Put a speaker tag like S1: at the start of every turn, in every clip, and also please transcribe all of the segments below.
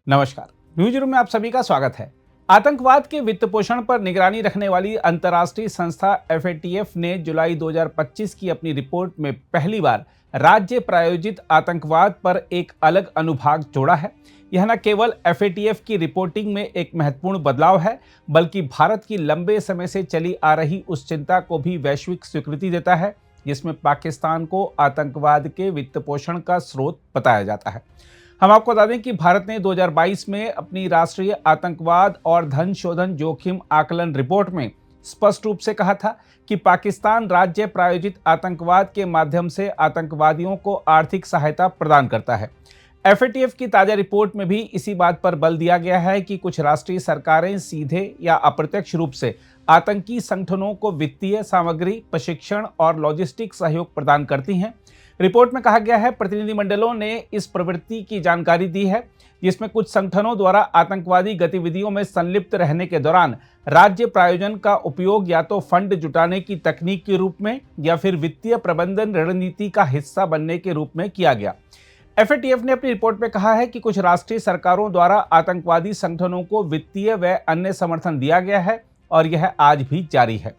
S1: नमस्कार, news room में आप सभी का स्वागत है। आतंकवाद के वित्त पोषण पर निगरानी रखने वाली अंतर्राष्ट्रीय संस्था FATF ने जुलाई 2025 की अपनी रिपोर्ट में पहली बार राज्य प्रायोजित आतंकवाद पर एक अलग अनुभाग जोड़ा है। यह न केवल FATF की रिपोर्टिंग में एक महत्वपूर्ण बदलाव है, बल्कि भारत की लंबे समय से चली आ रही उस चिंता को भी वैश्विक स्वीकृति देता है, जिसमें पाकिस्तान को आतंकवाद के वित्त पोषण का स्रोत बताया जाता है। हम आपको बता दें कि भारत ने 2022 में अपनी राष्ट्रीय आतंकवाद और धन शोधन जोखिम आकलन रिपोर्ट में स्पष्ट रूप से कहा था कि पाकिस्तान राज्य प्रायोजित आतंकवाद के माध्यम से आतंकवादियों को आर्थिक सहायता प्रदान करता है। FATF की ताजा रिपोर्ट में भी इसी बात पर बल दिया गया है कि कुछ राष्ट्रीय सरकारें सीधे या अप्रत्यक्ष रूप से आतंकी संगठनों को वित्तीय सामग्री, प्रशिक्षण और लॉजिस्टिक सहयोग प्रदान करती हैं। रिपोर्ट में कहा गया है, प्रतिनिधिमंडलों ने इस प्रवृत्ति की जानकारी दी है, जिसमें कुछ संगठनों द्वारा आतंकवादी गतिविधियों में संलिप्त रहने के दौरान राज्य प्रायोजन का उपयोग या तो फंड जुटाने की तकनीक के रूप में या फिर वित्तीय प्रबंधन रणनीति का हिस्सा बनने के रूप में किया गया। FATF ने अपनी रिपोर्ट में कहा है कि कुछ राष्ट्रीय सरकारों द्वारा आतंकवादी संगठनों को वित्तीय व अन्य समर्थन दिया गया है और यह आज भी जारी है।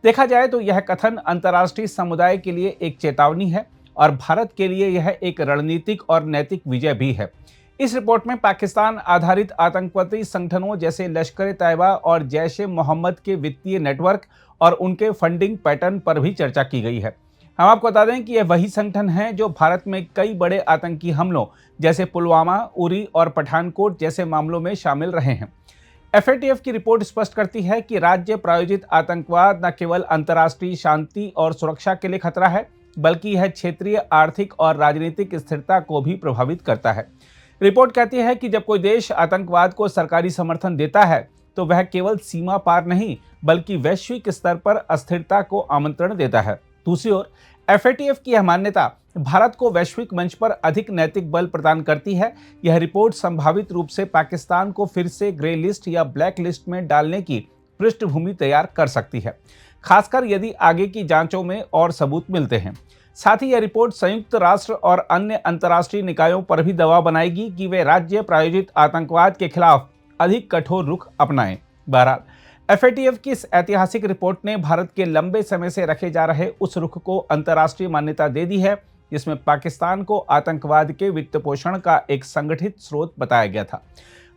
S1: देखा जाए तो यह कथन अंतर्राष्ट्रीय समुदाय के लिए एक चेतावनी है और भारत के लिए यह एक रणनीतिक और नैतिक विजय भी है। इस रिपोर्ट में पाकिस्तान आधारित आतंकवादी संगठनों जैसे लश्कर-ए-तैयबा और जैश-ए-मोहम्मद के वित्तीय नेटवर्क और उनके फंडिंग पैटर्न पर भी चर्चा की गई है। हम आपको बता दें कि यह वही संगठन हैं जो भारत में कई बड़े आतंकी हमलों जैसे पुलवामा, उरी और पठानकोट जैसे मामलों में शामिल रहे हैं। FATF की रिपोर्ट स्पष्ट करती है कि राज्य प्रायोजित आतंकवाद न केवल अंतर्राष्ट्रीय शांति और सुरक्षा के लिए खतरा है, बल्कि यह क्षेत्रीय आर्थिक और राजनीतिक स्थिरता को भी प्रभावित करता है। रिपोर्ट कहती है कि जब कोई देश आतंकवाद को सरकारी समर्थन देता है, तो वह केवल सीमा पार नहीं, बल्कि वैश्विक स्तर पर अस्थिरता को आमंत्रण देता है। दूसरी ओर FATF की यह मान्यता भारत को वैश्विक मंच पर अधिक नैतिक बल प्रदान करती है। यह रिपोर्ट संभावित रूप से पाकिस्तान को फिर से ग्रे लिस्ट या ब्लैक लिस्ट में डालने की पृष्ठभूमि तैयार कर सकती है, खासकर यदि आगे की जांचों में और सबूत मिलते हैं। साथ ही यह रिपोर्ट संयुक्त राष्ट्र और अन्य अंतर्राष्ट्रीय निकायों पर भी दबाव बनाएगी कि वे राज्य प्रायोजित आतंकवाद के खिलाफ अधिक कठोर रुख अपनाएं। बहरहाल FATF की इस ऐतिहासिक रिपोर्ट ने भारत के लंबे समय से रखे जा रहे उस रुख को अंतर्राष्ट्रीय मान्यता दे दी है, जिसमें पाकिस्तान को आतंकवाद के वित्त पोषण का एक संगठित स्रोत बताया गया था।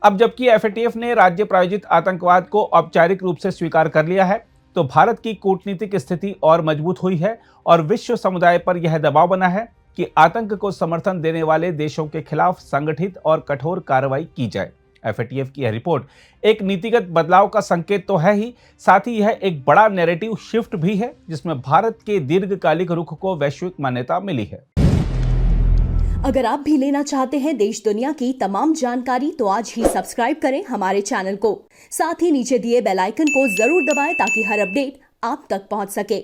S1: अब जबकि FATF ने राज्य प्रायोजित आतंकवाद को औपचारिक रूप से स्वीकार कर लिया है, तो भारत की कूटनीतिक स्थिति और मजबूत हुई है और विश्व समुदाय पर यह दबाव बना है कि आतंक को समर्थन देने वाले देशों के खिलाफ संगठित और कठोर कार्रवाई की जाए। FATF की यह रिपोर्ट एक नीतिगत बदलाव का संकेत तो है ही, साथ ही यह एक बड़ा नैरेटिव शिफ्ट भी है, जिसमें भारत के दीर्घकालिक रुख को वैश्विक मान्यता मिली है।
S2: अगर आप भी लेना चाहते हैं देश दुनिया की तमाम जानकारी, तो आज ही सब्सक्राइब करें हमारे चैनल को। साथ ही नीचे दिए बेल आइकन को जरूर दबाएं ताकि हर अपडेट आप तक पहुंच सके।